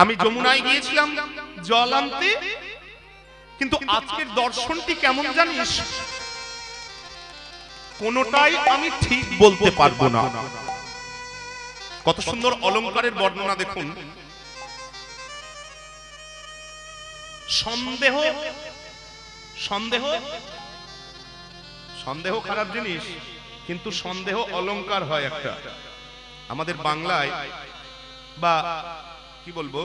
আমি যমুনায় গিয়েছিলাম জল আনতে, কিন্তু আজকের দর্শনটি কেমন জানিস, কোনটাই আমি ঠিক বলতে পারবো না। কত সুন্দর অলংকারের বর্ণনা দেখুন। সন্দেহ সন্দেহ সন্দেহ খারাপ জিনিস, কিন্তু সন্দেহ অলংকার হয় একটা। আমাদের বাংলায় বা কি বলবো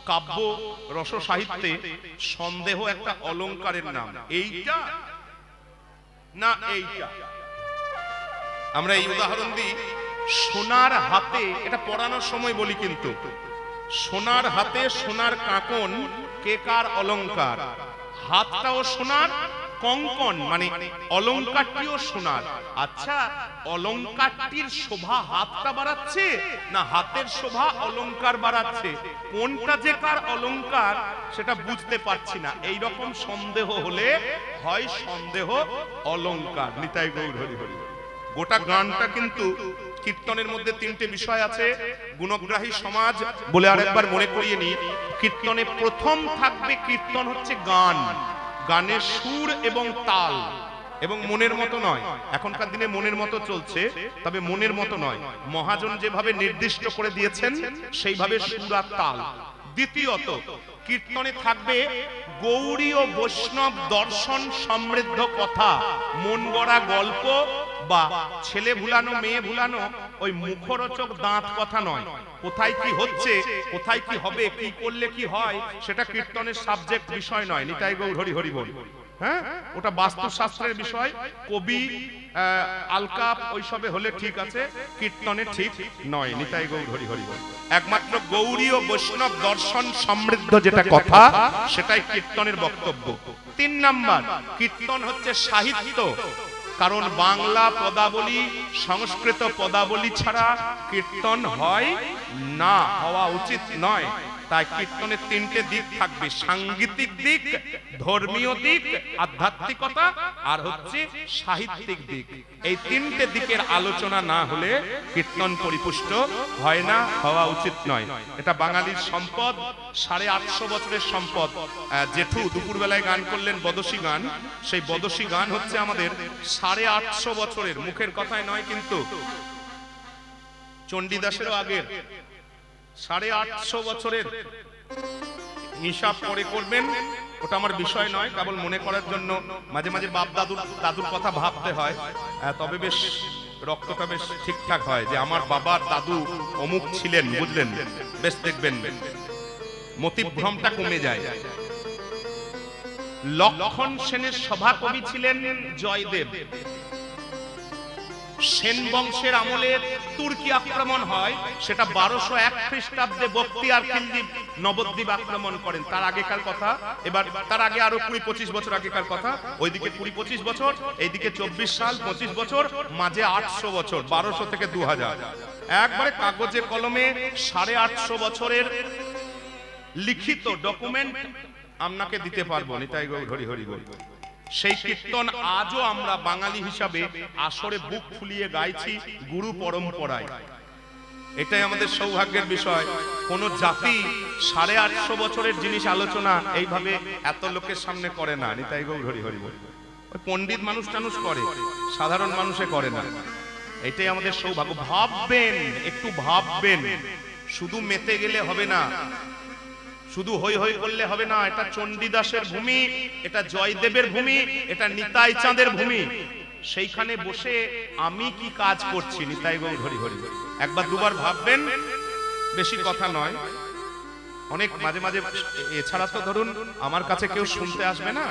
কাব্য রস সাহিত্যে সন্দেহ একটা অলংকারের নাম। এইটা না এইটা, আমরা এই উদাহরণ দিই। সোনার হাতে, এটা পড়ানোর সময় বলি, কিন্তু সোনার হাতে সোনার কাঁকন কে কার অলংকার? হাতটাও সোনার, কঙ্কন মানে অলংকারটিও সোনার। আচ্ছা, অলংকারটির শোভা হাতটা বাড়াচ্ছে না হাতের শোভা অলংকার বাড়াচ্ছে? কোনটা যে কার অলংকার সেটা বুঝতে পারছি না। এই রকম সন্দেহ হলে হয় সন্দেহ অলংকার। নিতাই গৌর হরি হরি। গোটা গানটা কিন্তু কীর্তনের মধ্যে তিনটে বিষয় আছে। গুণগ্রাহী সমাজ বলে আরেকবার মনে করিয়ে নি। কীর্তনে প্রথম থাকবে, কীর্তন হচ্ছে গান, গানের সুর এবং তাল, এবং মনের মতো নয়। এখনকার দিনে মনের মতো চলছে, তবে মনের মতো নয়। মহাজন যেভাবে নির্দিষ্ট করে দিয়েছেন সেইভাবে সুর আর তাল। দ্বিতীয়ত, কীর্তনে থাকবে গৌড়ী ও বৈষ্ণব দর্শন সমৃদ্ধ কথা, মন গড়া গল্প বা ছেলে ভুলানো মেয়ে ভুলানো ওই মুখরোচক দাঁত কথা নয়। কোথায় কি হচ্ছে, কোথায় কি হবে, কি করলে কি হয়, সেটা কীর্তনের সাবজেক্ট বিষয় নয়। নিতাই গৌর হরি হরি বল। হ্যাঁ, ওটা বাস্তুশাস্ত্রের বিষয়। কবি আলকাপ ওইসবে হলে ঠিক আছে, কীর্তনে ঠিক নয়। নিতাই গৌর হরি হরি বল। একমাত্র গৌড়ী ও বৈষ্ণব দর্শন সমৃদ্ধ যেটা কথা, সেটাই কীর্তনের বক্তব্য। 3 নাম্বার, কীর্তন হচ্ছে সাহিত্য। কারণ বাংলা পদাবলী, সংস্কৃত পদাবলী ছাড়া কীর্তন হয় না, হওয়া উচিত নয়। তাই কীর্তনের 3টে দিক থাকবে: সাংগীতিক দিক, ধর্মীয় দিক, আধ্যাত্মিকতা, আর হচ্ছে সাহিত্যিক দিক। এই 3টে দিকের আলোচনা না হলে কীর্তন পরিপুষ্ট হয় না, হওয়া উচিত নয়। এটা বাঙালির সম্পদ, 850 বছরের সম্পদ। জেঠু দুপুরবেলায় গান করলেন বদসী গান, সেই বদসী গান হচ্ছে আমাদের 850 বছরের, মুখের কথায় নয় কিন্তু, চণ্ডীদাসেরও আগের। 850 বছরের হিসাব করে করবেন, ওটা আমার বিষয় নয়, কেবল মনে করার জন্য। মাঝে মাঝে বাপ দাদুর কথা ভাবতে হয়, তবে বেশ রক্তটা বেশ ঠিকঠাক হয় যে আমার বাবার দাদু অমুক ছিলেন, বুঝলেন? বেশ দেখবেন মতিভ্রমটা কমে যায়। লক্ষণ সেনের সভাকবি ছিলেন জয়দেব। সেন বংশের আমলে তুর্কি আক্রমণ হয়, সেটা 1201 খ্রিস্টাব্দে বখতিয়ার খিলজি নবদ্বীপ আক্রমণ করেন। তার আগেকার কথা, এবার তার আগে আরো 20-25 বছর আগেকার কথা। ওইদিকে 20-25 বছর, এইদিকে 24 সাল 25 বছর, মাঝে 800 বছর, 1200 থেকে 2000। একবারে কাগজে কলমে 850 বছরের লিখিত ডকুমেন্ট আপনাকে দিতে পারবো। নিতাই গৌর হরি হরি বল। সেই কীর্তন আজও আমরা বাঙালি হিসাবে আসরে বুক ফুলিয়ে গাইছি গুরু পরম্পরায়। এটাই আমাদের সৌভাগ্যের বিষয়। কোন জাতি 850 বছরের জিনিস আলোচনা এইভাবে এত লোকের সামনে করে না। নিতাই গৌর হরি হরি বল। ওই পণ্ডিত মানুষ টানুষ করে, সাধারণ মানুষে করে না। এটাই আমাদের সৌভাগ্য। ভাববেন, একটু ভাববেন, শুধু মেতে গেলে হবে না, শুধু হই হই করলে হবে না। এটা চণ্ডীদাসের ভূমি, এটা জয়দেবের ভূমি, এটা নিতাই চাঁদের ভূমি। সেইখানে বসে আমি কি কাজ করছি? নিতাই গৌর হরি হরি। একবার দুবার ভাববেন, বেশি কথা নয়। অনেক মাঝে মাঝে, এছাড়া তো ধরুন আমার কাছে কেউ শুনতে আসবে না,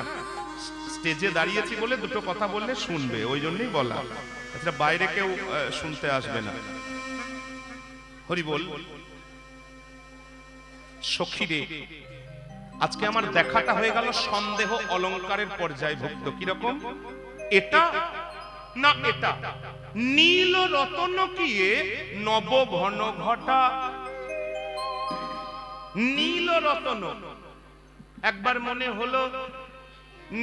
স্টেজে দাঁড়িয়েছি বলে দুটো কথা বললে শুনবে, ওই জন্যই বলা। আচ্ছা, বাইরে কেউ শুনতে আসবে না। হরি বল। সখীরে, আজকে আমার দেখাটা হয়ে গেল সন্দেহ অলংকারের পর্যায়ভুক্ত। কিরকম? এটা না এটা, নীল রতন কিয়ে নব ঘন ঘটা। নীল রতন, একবার মনে হলো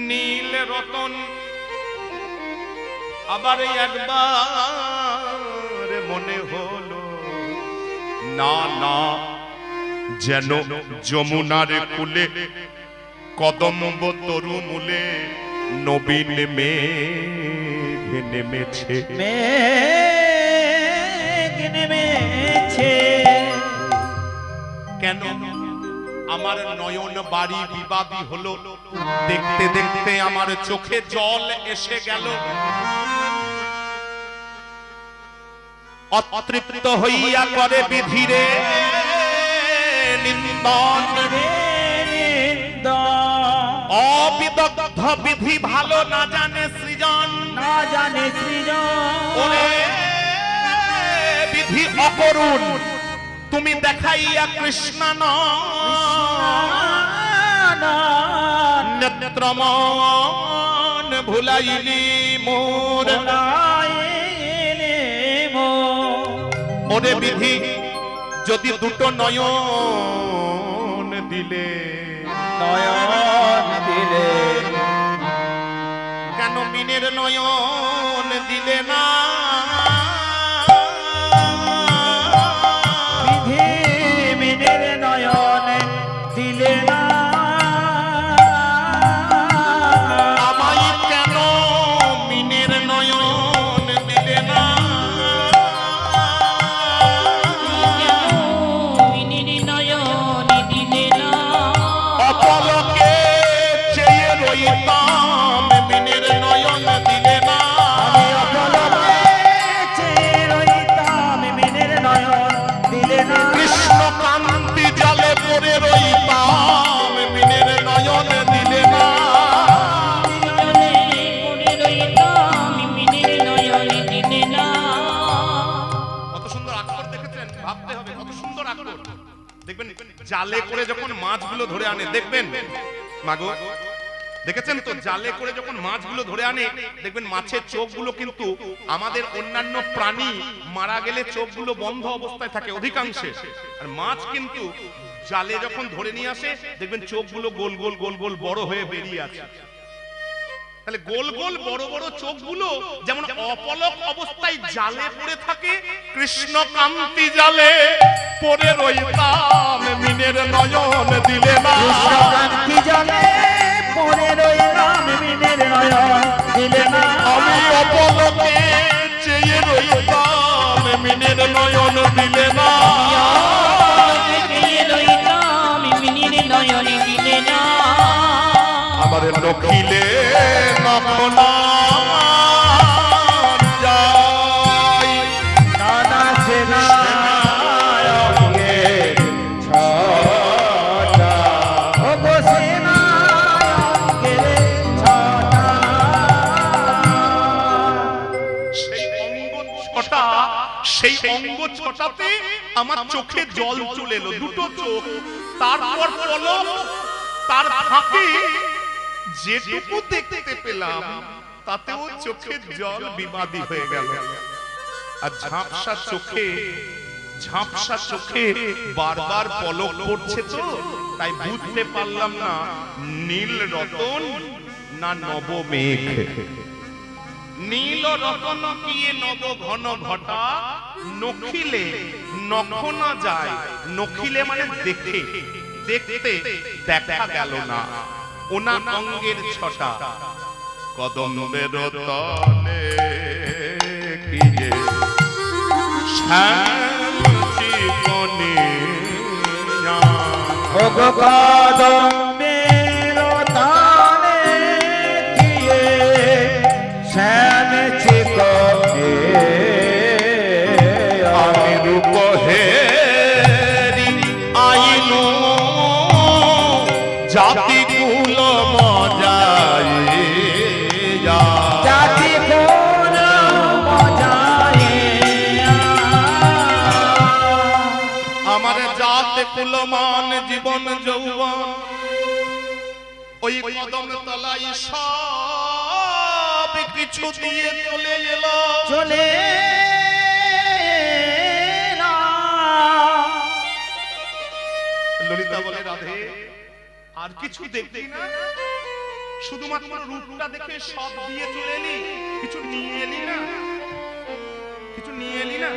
নীল রতন, আবার একবার মনে হলো না না যেন যমুনার কূলে কদম্ব তরু মূলে নবীন মেঘ নেমেছে, মেঘ নেমেছে। কেন আমার নয়ন বাড়ি বিবাদী হলো, দেখতে দেখতে আমার চোখে জল এসে গেল। অতৃপ্ত হইয়া করে বিধিরে নিন্দন, অবিদগ্ধ বিধি ভালো না জানে সৃজন, না জানে সৃজন। ওরে বিধি অকরুণ তুমি দেখাইয়া কৃষ্ণ নেত্রমন ভুলাইলি মোর। ওরে বিধি যদি দুটো নয়ন দিলে, নয়ন দিলে, কেন মিনের নয়ন দিলে না? বিধি মিনের নয়ন দিলে না। আমায় কেন মিনের নয়ন দিলে না? মিনের নয়ন দিলে না। অপলকে চেয়ে রইতাম মিনের নয়ন দিলে না। আমি অপলকে চেয়ে রইতাম মিনের নয়ন দিলে না। কৃষ্ণ কান্তি জালে পড়ে রইতাম মিনের নয়ন দিলে না। জলে পড়ে রইতাম মিনের নয়ন দিলে না। কত সুন্দর আক্ষর দেখেছেন, ভাবতে হবে কত সুন্দর আক্ষর। দেখবেন জালে করে যখন মাছগুলো ধরে আনে, দেখবেন মাগো দেখেছেন তো, জালে করে যখন মাছগুলো ধরে আনে দেখবেন মাছের চোখগুলো কিন্তু আমাদের অন্যান্য প্রাণী মারা গেলে চোখগুলো বন্ধ অবস্থায় থাকে অধিকাংশে, আর মাছ কিন্তু জালে যখন ধরে নিয়ে আসে দেখবেন চোখগুলো গোল গোল গোল গোল বড় হয়ে বেরিয়ে আছে। তাহলে গোল গোল বড় বড় চোখগুলো যেমন অপলক অবস্থায় জালে পড়ে থাকে, কৃষ্ণ কান্তি জালে পড়ে রইতাম মিনের নয়ন দিলে না। কৃষ্ণকান্তি জলে পড়ে রইলাম মিনের নয়ন দিলে না। আমি অপলকে চেয়ে রইতাম মিনের নয়ন দিলে না। চেয়ে রইতাম মিনের নয়ন দিলে না। আমার নখিলে নখনা যাই নানা সেনায়কে ছটা, ও গো সেনায়কে ছটা। সেই অঙ্গ ছটা, সেই অঙ্গ ছটাতে আমার চোখে জল চলে এলো, দুটো চোখ, তারপর পলক, তার ফাঁকে যেটুকু দেখতে পেলাম তাতেও চোখে জল বিবাদী হয়ে গেল। আর ঝাপসা চোখে বারবার পলক পড়ছে তো, তাই বুঝতে পারলাম না নীল রতন না নবমেঘ। নীল রতন কিয়ে নব ঘন ঘটা, নখিলে নখ না যায়, নখিলে মানে দেখে, দেখতে দেখা গেল না ওনা অঙ্গের ছটা। কদম্বের তলে কি যে শ্যাম চিকনিয়া, ও গো কদম্বের তলে গিয়ে শ্যাম চিকনে আমি রূপ হেরি আইনু জাতি কুল মজাইয়া, জাতি কোন মজাইয়া। আমার জাত কুলমান জীবন যৌবন ওই কদম তলায় সব কিছু দিয়ে চলে এলো। চলে না। ললিতা বলে রাধে আর কিছু দেখবি না, শুধুমাত্র রূপটা দেখে সব দিয়ে চলে এলি, কিছু নিয়ে এলি না, কিছু নিয়ে এলি না।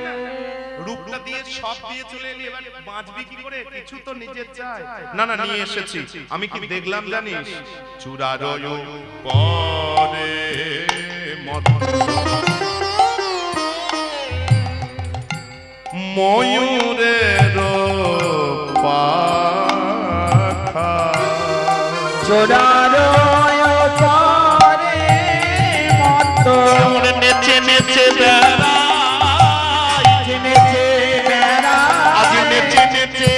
রূপটা দিয়ে সব দিয়ে চলে এলি, এবার বাঁচবি কি করে? কিছু তো নিজের চাই। না না, নিয়ে এসেছি। আমি কি দেখলাম জানিস? চূড়ারয় পরে ময়ূরের পাখা, চোরারয় পরে মত নেচে নেচে বেড়ায়, নেচে বেড়ায়, আজ নেচে নেচে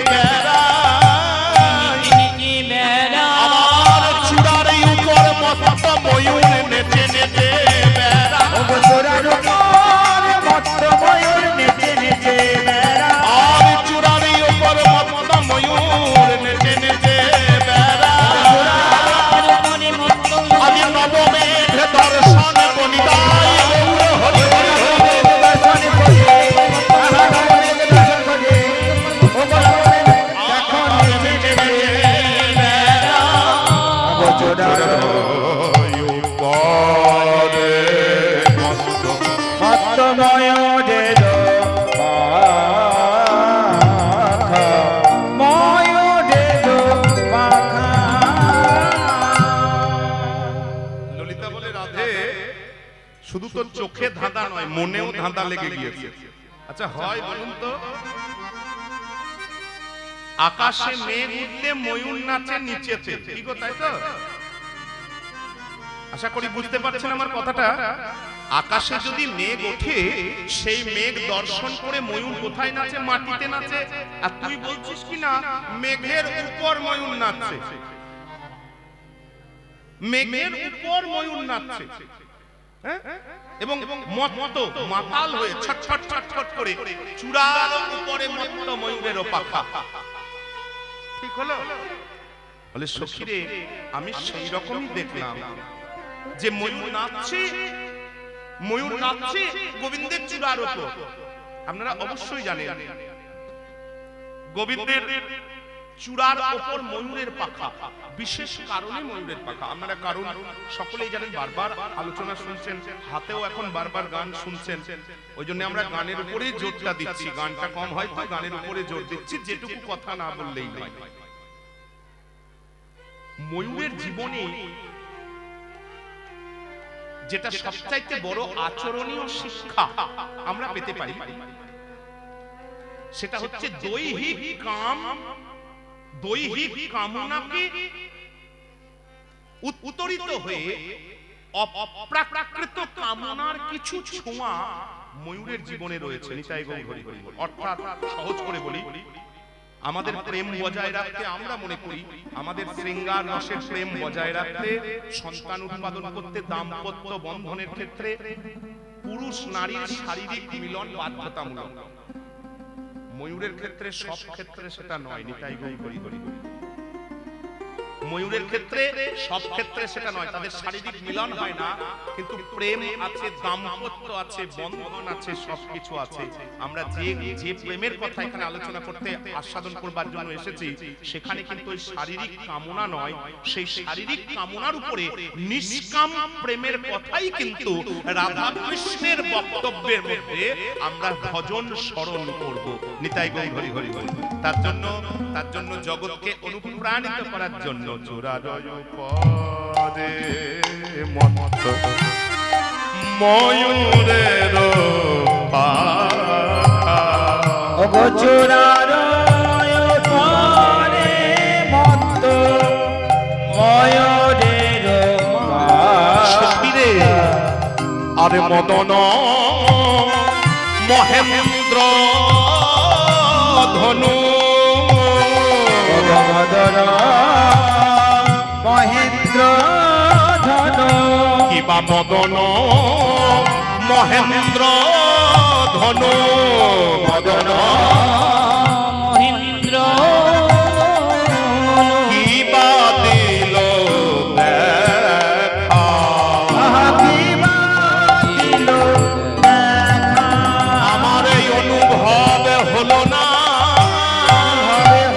বেড়ায়, নিজে বেড়া আমার চূড়ার উপর মত ময়ূর নেচে নেচে বেড়ায়, ওগো চোরার পরে মত ময়ূর নেচে নেচে বেড়ায়, আর চূড়ার উপর মত ময়ূর নেচে নেচে বেড়ায়, মনে মতো আজ নবমেঘ দর্শন বনিতায় গৌর হরি হরি হরি। দর্শন করে আহা নবমেঘ দর্শন করে ওগো নবমেঘ দেখো নেচে নেচে ওগো চোরার মত ময়ূরের পাখা, ময়ূরের পাখা। ললিতা বলে, রাধে শুধু তোর চোখে ধাঁধা নয়, মনেও ধাঁধা লেগে গিয়েছে। আচ্ছা হয় বলুন তো, আকাশে মেঘ উঠলে ময়ূর নাচে নিচেতে, ঠিক তাই তো? আশা করি বুঝতে পারছেন আমার কথাটা। আকাশে যদি মেঘ ওঠে, সেই মেঘ দর্শন করে ময়ূর কোথায় নাচে? মাটিতে নাচে। আর তুই বলছিস কি না মেঘের উপর ময়ূর নাচছে, মেঘের উপর ময়ূর নাচছে, হ্যাঁ? এবং মত্ত মাতাল হয়ে ছটছট ছটছট করে চূড়ার উপরে মত্ত ময়ূরের পাখা। ঠিক হলো? বলে সখীরে, আমি সেই রকমই দেখলাম যে ময়ূর নাচছে, ময়ূর নাচছে গোবিন্দের চূড়ার উপর। আপনারা অবশ্যই জানেন গোবিন্দের চূড়ার উপর ময়ূরের পাখা, বিশেষ কারণে ময়ূরের পাখা। আপনারা কারণ সকলেই জানেন, বারবার আলোচনা শুনছেন, হাতেও এখন বারবার গান শুনছেন। ওই জন্য আমরা গানের উপরেই জোরটা দিচ্ছি। গানটা কম হয় তো গানের উপরে জোর দিচ্ছি, যেটুকু কথা না বললেই নয়। ময়ূরের জীবনে যেটা সবচাইতে বড় আচরণীয় শিক্ষা আমরা পেতে পারি, সেটা হচ্ছে দৈহিক কাম, দৈহিক কামনাকে উত্তরিত হয়ে অপ্রাকৃত কামনার কিছু ছোঁয়া ময়ূরের জীবনে রয়েছে। নিতাই গৌর হরি হরি বল। অর্থাৎ সহজ করে বলি, আমাদের প্রেম বজায় রাখতে, আমরা মনে করি আমাদের শৃঙ্গার রসের প্রেম বজায় রাখতে, সন্তান উৎপাদন করতে, দাম্পত্য বন্ধনের ক্ষেত্রে পুরুষ নারীর শারীরিক মিলন বাধ্যতামূলক। ময়ূরের ক্ষেত্রে সব ক্ষেত্রে সেটা নয়। নিতাই গৌর হরি হরি বল। ময়ূরের ক্ষেত্রে সব ক্ষেত্রে সেটা নয়, তাদের শারীরিক মিলন হয় না, কিন্তু প্রেম আছে, দাম্পত্য আছে, বন্ধন আছে, সবকিছু আছে। আমরা যে প্রেমের কথা এখানে আলোচনা করতে, আস্বাদন করবার জন্য এসেছি, সেখানে কিন্তু ওই শারীরিক কামনা নয়, সেই শারীরিক কামনার উপরে নিষ্কাম প্রেমের কথাই কিন্তু রাধা কৃষ্ণের বক্তব্যের মধ্যে আমরা ভজন স্মরণ করব। নিতাই গৌর হরি হরি বল। তার জন্য জগৎকে অনুপ্রাণিত করার জন্য চূড়ারয় পরে মত্ত ময়ূরের পাখা, ওগো চূড়ারয় পরে মত্ত ময়ূরের সখীরে, আরে মদন মহেন্দ্র ধনু, মদন মহেন্দ্র ধনু, কিবা মদন মহেন্দ্র ধনু, মদন মহেন্দ্র কিবা দিল দেখা, আহা কিবা দিল দেখা, আমার এই অনুভব হলো না,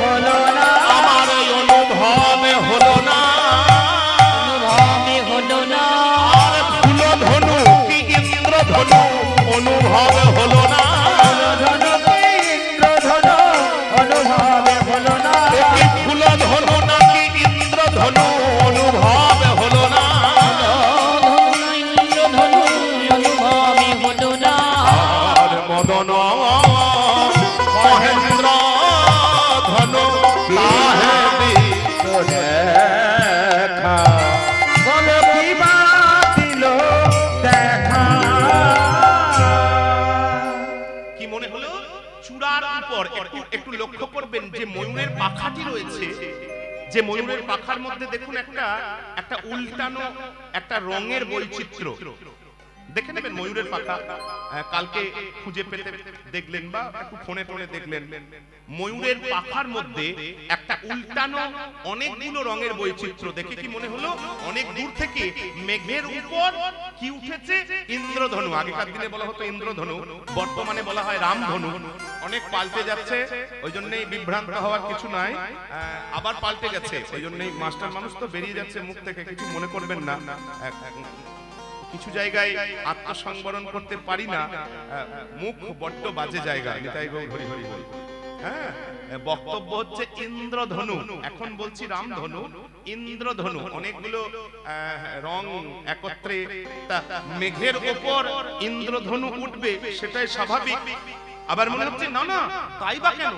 হলো না, আমার এই অনুভব হলো না, ভাবে হলো না, আর ফুল ধনু কি ইন্দ্র ধনু অনুভব হলো না, ধনু একটু একটু লক্ষ্য করবেন যে ময়ূরের পাখাটি রয়েছে, যে ময়ূরের পাখার মধ্যে দেখুন একটা একটা উল্টানো একটা রঙের বৈচিত্র্য। দেখে নেবেন ময়ূরের পাখা, কালকে খুঁজে পেতে দেখলেন বা একটু ফোনে টোনে দেখলেন, ময়ূরের পাখার মধ্যে একটা উল্টানো অনেকগুলো রঙের বৈচিত্র্য। দেখে কি মনে হলো? অনেক দূর থেকে মেঘের উপর কি উঠেছে? ইন্দ্রধনু। আগেকার দিনে বলা হতো ইন্দ্রধনু, বর্তমানে বলা হয় রামধনু। অনেক পাল্টে যাচ্ছে, ওই জন্যই বিভ্রান্ত হওয়ার কিছু নাই, আবার পাল্টে গেছে। ওই জন্যই মাস্টার মানুষ তো বেরিয়ে যাচ্ছে মুখ থেকে, কিছু মনে করবেন না। কিছু জায়গায় আত্মসংবরণ করতে পারি না, মুখ বড্ড বাজে জায়গা। নিতাই গৌর হরি হরি বল। হ্যাঁ, বক্তব্য হচ্ছে ইন্দ্রধনু, এখন বলছি রামধনু। ইন্দ্রধনু অনেকগুলো রং একত্রে, তা মেঘের উপর ইন্দ্রধনু উঠবে সেটাই স্বাভাবিক। আবার মনে হচ্ছে না না, তাই বা কেন?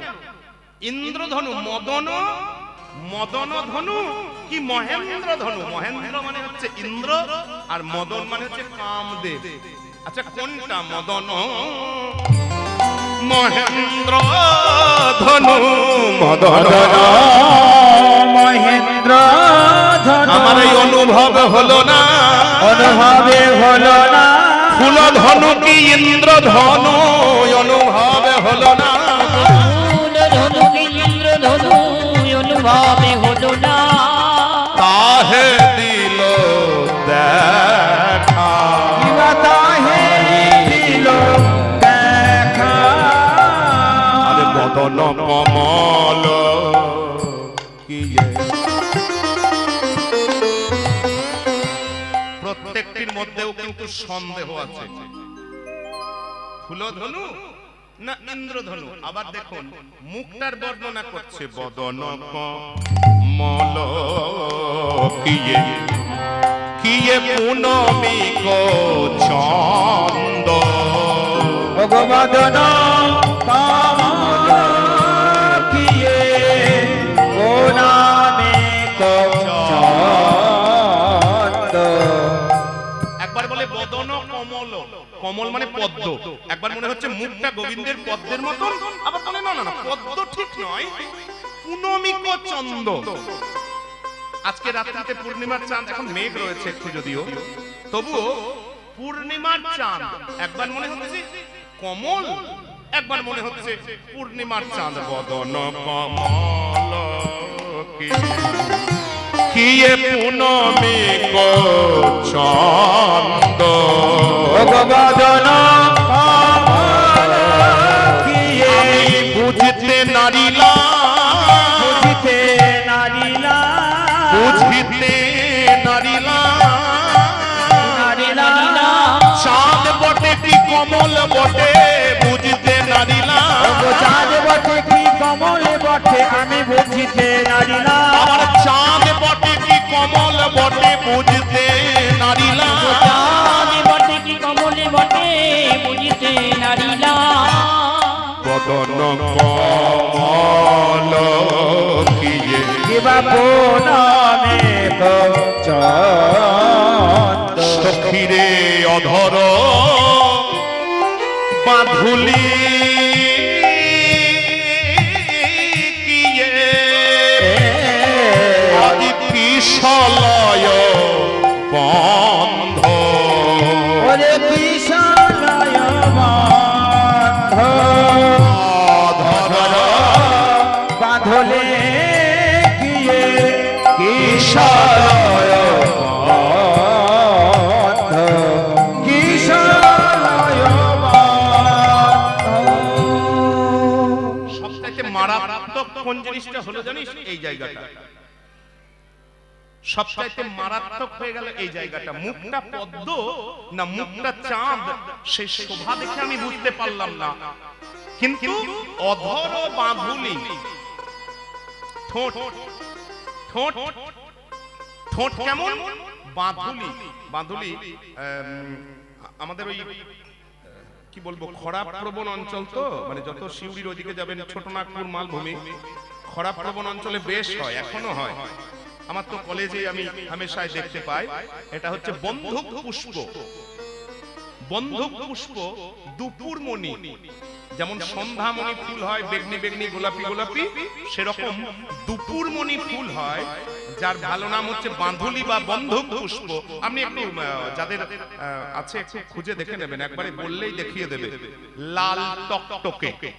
ইন্দ্রধনু মদন, মদন ধনু কি মহেন্দ্র ধনু? মহেন্দ্র মানে হচ্ছে ইন্দ্র, আর মদন মানে হচ্ছে কামদেব। আচ্ছা কোনটা মদন মহেন্দ্র ধনু? মদন মহেন্দ্র ধনু। আমার এই অনুভব হলো না, অনুভবে হলো না। ফুল ধনু কি ইন্দ্র ধনু? অনুভব হলো না। ফুল ধনু ইন্দ্র ধনু অনুভবে হলো না। তাহে দিল দেখা, তাহে দিল দেখা। আরে বদন কমল কি প্রত্যেকটির মধ্যেও কিন্তু সন্দেহ আছে, ফুলধনু না ইন্দ্রধনু। আবার দেখুন মুখটার বর্ণনা করছে, বদন কমল কিয়ে কিয়ে পুনমি কো ছন্দ। ভগবদন কমল কিয়ে ও নামে ছন্দ। একবার বলে বদন কমল, কমল মানে পদ্ম। একবার মনে হচ্ছে মুখটা গোবিন্দের পদ্মের মতন, আবার বলে না না না, পদ্ম ঠিক নয়, পুনমিক চন্দ। আজকে রাত্রিতে পূর্ণিমার চাঁদ, এখন মেঘ রয়েছে একটু যদিও, তবুও পূর্ণিমার চাঁদ। একবার মনে হচ্ছে কমল, একবার মনে হচ্ছে পূর্ণিমার চাঁদ। বদন কমল কিয়ে পুনমিক চন্দ। ভগবদন কমল কিয়ে বুঝতে নারিলা, বুঝিতে নারিলা। বুঝিতে নারিলা, নারিলা। চাঁদ বটে কি কমল বটে? বুঝতে নারিলা। চাঁদ বটে কি কমল বটে? আমি বুঝিতে নারিলা। আমার চাঁদ বটে কি কমল বটে? বুঝতে নারিলা। চাঁদ বটে কি কমলে বটে? বুঝিতে নারিলা। বদন কমল কিয়ে কিবা পুনমে চন্দ। সখিরে অধর বাঁধুলি কিয়ে আদি পিছলয় বন্ধ। ওরে বিশালয় বন্ধ অধর বাঁধলে গিয়ে কিশালয় বন্ধ। কিশালয় বন্ধ। সবথেকে মারাত্মক কোন জিনিসটা হলো জানিস? এই জায়গাটা সবচাইতে মারাত্মক হয়ে গেল এই জায়গাটা। মুখটা পদ্ম না মুখটা চাঁদ, সেই শোভা দেখে আমি বুঝতে পারলাম না। কিন্তু অধর বাঁধুলি, ঠোঁট ঠোঁট ঠোঁট কেমন? বাঁধুলি। বাঁধুলি আমাদের ওই কি বলবো, খরাপ প্রবণ অঞ্চল তো, মানে যত শিউরির ওইদিকে যাবেন, ছোটনাগপুর মালভূমি, খরাপ প্রবণ অঞ্চলে বেশ হয়, এখনো হয়। আমার তো কলেজে আমি হামেশাই দেখতে পাই। এটা হচ্ছে বন্ধুক পুষ্প। বন্ধুক পুষ্প দুপুরমণি, যেমন সন্ধ্যামণি ফুল হয় বেগনি বেগনি গোলাপি গোলাপি, সেরকম দুপুরমণি ফুল হয় যার ভালো নাম হচ্ছে বাঁধুলি বা বন্ধক পুষ্প। আপনি একটু যাদের আছে একটু খুঁজে দেখে নেবেন, একবারে বললেই দেখিয়ে দেবে। লাল টকটকে